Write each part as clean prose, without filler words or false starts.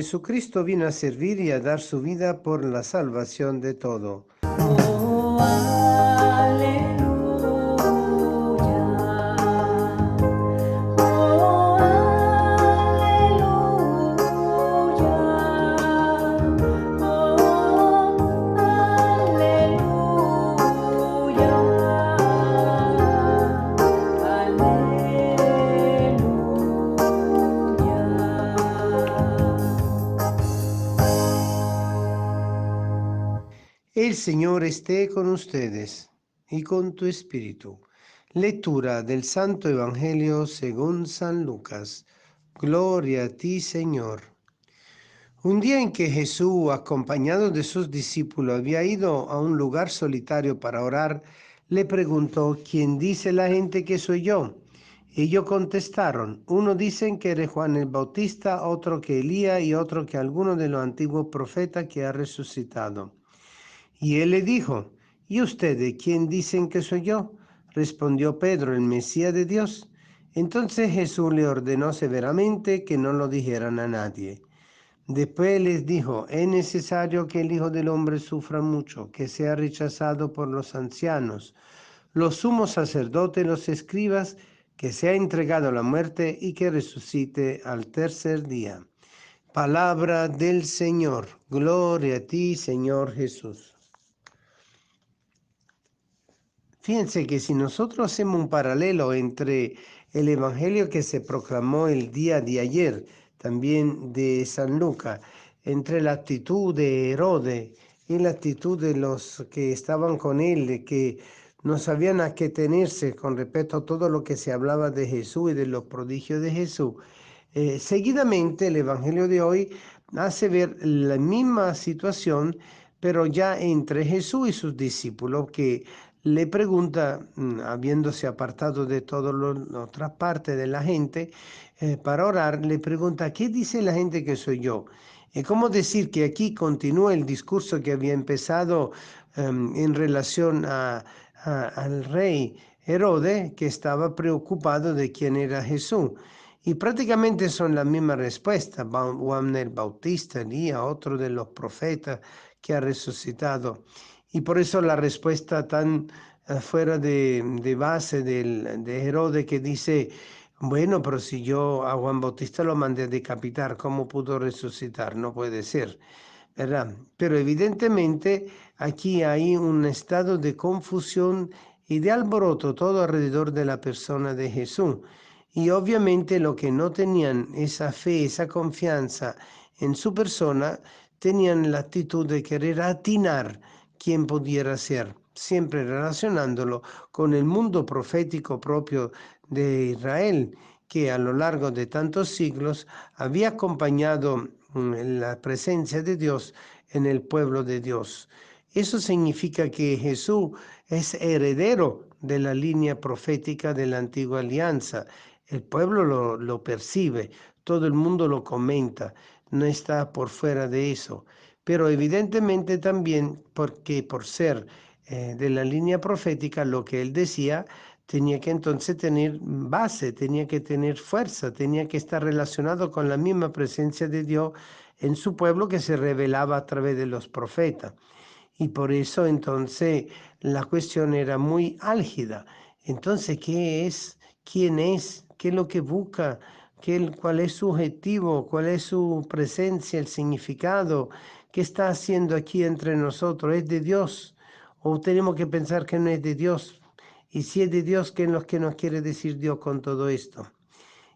Jesucristo vino a servir y a dar su vida por la salvación de todo. Oh, aleluya. Oh, aleluya. Oh, El Señor esté con ustedes y con tu espíritu. Lectura del Santo Evangelio según San Lucas. Gloria a ti, Señor. Un día en que Jesús, acompañado de sus discípulos, había ido a un lugar solitario para orar, le preguntó: ¿Quién dice la gente que soy yo? Ellos contestaron: uno dicen que eres Juan el Bautista, otro que Elías y otro que alguno de los antiguos profetas que ha resucitado. Y él le dijo: ¿Y ustedes quién dicen que soy yo? Respondió Pedro: el Mesías de Dios. Entonces Jesús le ordenó severamente que no lo dijeran a nadie. Después les dijo: es necesario que el Hijo del Hombre sufra mucho, que sea rechazado por los ancianos, los sumos sacerdotes, los escribas, que sea entregado a la muerte y que resucite al tercer día. Palabra del Señor. Gloria a ti, Señor Jesús. Fíjense que si nosotros hacemos un paralelo entre el evangelio que se proclamó el día de ayer, también de San Lucas, entre la actitud de Herodes y la actitud de los que estaban con él, de que no sabían a qué tenerse con respecto a todo lo que se hablaba de Jesús y de los prodigios de Jesús, seguidamente el evangelio de hoy hace ver la misma situación, pero ya entre Jesús y sus discípulos, que le pregunta, habiéndose apartado de toda la otra parte de la gente para orar, le pregunta: ¿qué dice la gente que soy yo? Es como decir que aquí continúa el discurso que había empezado en relación al rey Herodes, que estaba preocupado de quién era Jesús. Y prácticamente son la misma respuesta. Juan el Bautista, Elías, otro de los profetas que ha resucitado. Y por eso la respuesta tan fuera de base de Herodes, que dice: bueno, pero si yo a Juan Bautista lo mandé a decapitar, ¿cómo pudo resucitar? No puede ser, ¿verdad? Pero evidentemente aquí hay un estado de confusión y de alboroto todo alrededor de la persona de Jesús. Y obviamente lo que no tenían esa fe, esa confianza en su persona, tenían la actitud de querer atinar quién pudiera ser, siempre relacionándolo con el mundo profético propio de Israel, que a lo largo de tantos siglos había acompañado la presencia de Dios en el pueblo de Dios. Eso significa que Jesús es heredero de la línea profética de la antigua alianza. El pueblo lo percibe, todo el mundo lo comenta, no está por fuera de eso. Pero evidentemente también porque por ser de la línea profética, lo que él decía tenía que entonces tener base, tenía que tener fuerza, tenía que estar relacionado con la misma presencia de Dios en su pueblo que se revelaba a través de los profetas. Y por eso entonces la cuestión era muy álgida. Entonces, ¿qué es? ¿Quién es? ¿Qué es lo que busca? ¿Cuál es su objetivo? ¿Cuál es su presencia, el significado? ¿Qué está haciendo aquí entre nosotros? ¿Es de Dios? ¿O tenemos que pensar que no es de Dios? Y si es de Dios, ¿qué es lo que nos quiere decir Dios con todo esto?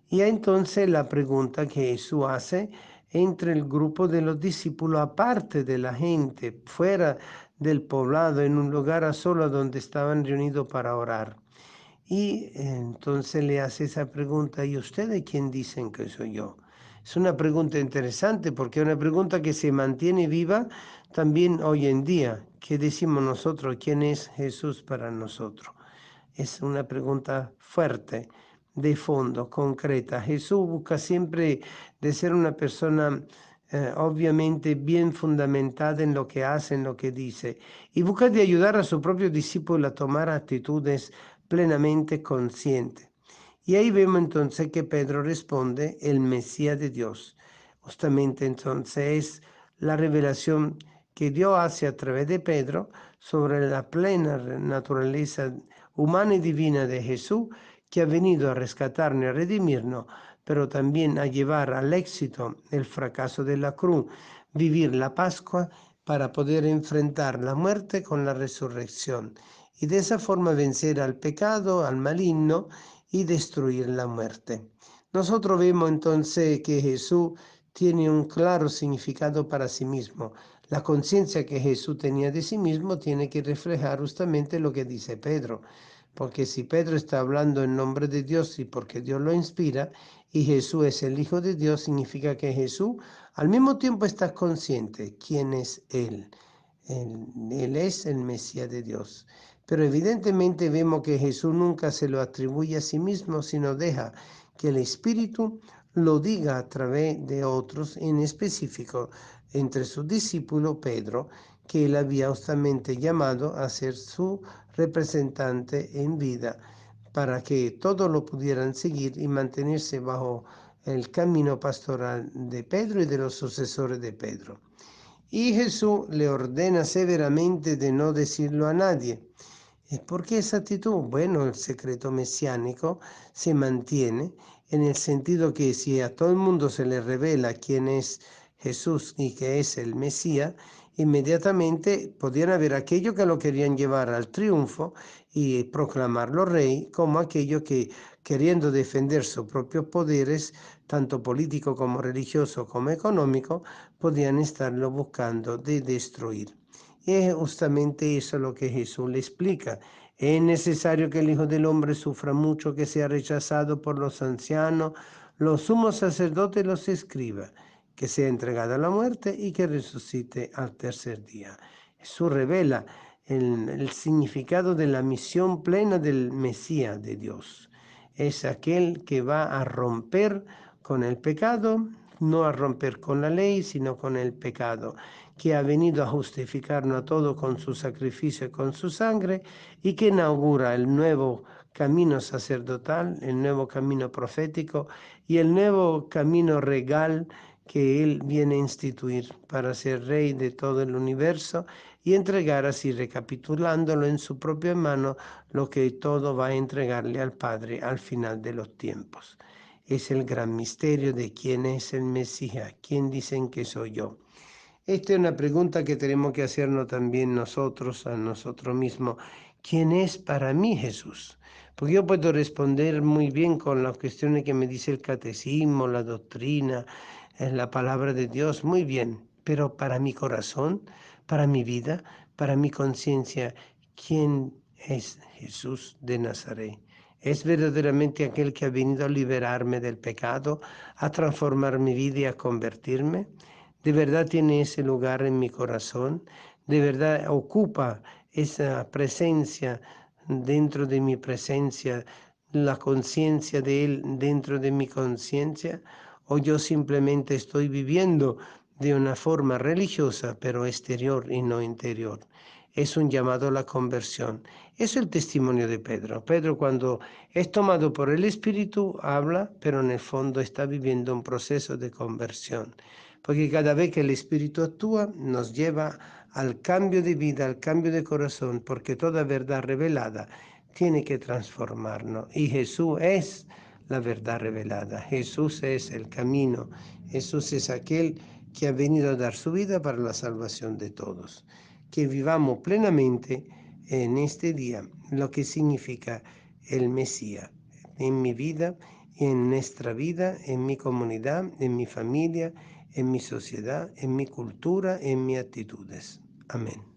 Y entonces la pregunta que Jesús hace entre el grupo de los discípulos, aparte de la gente, fuera del poblado, en un lugar a solo donde estaban reunidos para orar. Y entonces le hace esa pregunta: ¿y ustedes quién dicen que soy yo? Es una pregunta interesante porque es una pregunta que se mantiene viva también hoy en día. ¿Qué decimos nosotros? ¿Quién es Jesús para nosotros? Es una pregunta fuerte, de fondo, concreta. Jesús busca siempre de ser una persona obviamente bien fundamentada en lo que hace, en lo que dice, y busca de ayudar a su propio discípulo a tomar actitudes plenamente conscientes. Y ahí vemos entonces que Pedro responde: el Mesías de Dios. Justamente entonces es la revelación que Dios hace a través de Pedro sobre la plena naturaleza humana y divina de Jesús, que ha venido a rescatarnos y a redimirnos, pero también a llevar al éxito el fracaso de la cruz, vivir la Pascua para poder enfrentar la muerte con la resurrección y de esa forma vencer al pecado, al maligno y destruir la muerte. Nosotros vemos entonces que Jesús tiene un claro significado para sí mismo. La conciencia que Jesús tenía de sí mismo tiene que reflejar justamente lo que dice Pedro, porque si Pedro está hablando en nombre de Dios y porque Dios lo inspira, y Jesús es el Hijo de Dios, significa que Jesús al mismo tiempo está consciente quién es Él. Él es el Mesías de Dios. Pero evidentemente vemos que Jesús nunca se lo atribuye a sí mismo, sino deja que el Espíritu lo diga a través de otros, en específico entre sus discípulos Pedro, que él había justamente llamado a ser su representante en vida, para que todos lo pudieran seguir y mantenerse bajo el camino pastoral de Pedro y de los sucesores de Pedro. Y Jesús le ordena severamente de no decirlo a nadie. ¿Por qué esa actitud? Bueno, el secreto mesiánico se mantiene en el sentido que si a todo el mundo se le revela quién es Jesús y que es el Mesías, inmediatamente podían haber aquellos que lo querían llevar al triunfo y proclamarlo rey, como aquellos que queriendo defender sus propios poderes, tanto político como religioso como económico, podían estarlo buscando de destruir. Y es justamente eso lo que Jesús le explica. Es necesario que el Hijo del Hombre sufra mucho, que sea rechazado por los ancianos, los sumos sacerdotes y los escribas, que sea entregado a la muerte y que resucite al tercer día. Jesús revela el significado de la misión plena del Mesías de Dios. Es aquel que va a romper con el pecado, no a romper con la ley, sino con el pecado, que ha venido a justificarnos a todos con su sacrificio y con su sangre, y que inaugura el nuevo camino sacerdotal, el nuevo camino profético y el nuevo camino regal que Él viene a instituir para ser rey de todo el universo y entregar así, recapitulándolo en su propia mano, lo que todo va a entregarle al Padre al final de los tiempos. Es el gran misterio de quién es el Mesías, quién dicen que soy yo. Esta es una pregunta que tenemos que hacernos también nosotros, a nosotros mismos. ¿Quién es para mí Jesús? Porque yo puedo responder muy bien con las cuestiones que me dice el catecismo, la doctrina, la palabra de Dios, muy bien. Pero para mi corazón, para mi vida, para mi conciencia, ¿quién es Jesús de Nazaret? Es verdaderamente aquel que ha venido a liberarme del pecado, a transformar mi vida y a convertirme. ¿De verdad tiene ese lugar en mi corazón? ¿De verdad ocupa esa presencia dentro de mi presencia, la conciencia de Él dentro de mi conciencia? ¿O yo simplemente estoy viviendo de una forma religiosa, pero exterior y no interior? Es un llamado a la conversión. Es el testimonio de Pedro. Pedro, cuando es tomado por el Espíritu, habla, pero en el fondo está viviendo un proceso de conversión. Porque cada vez que el Espíritu actúa, nos lleva al cambio de vida, al cambio de corazón, porque toda verdad revelada tiene que transformarnos. Y Jesús es la verdad revelada. Jesús es el camino. Jesús es aquel que ha venido a dar su vida para la salvación de todos. Que vivamos plenamente en este día lo que significa el Mesías en mi vida, en nuestra vida, en mi comunidad, en mi familia, en mi sociedad, en mi cultura, en mis actitudes. Amén.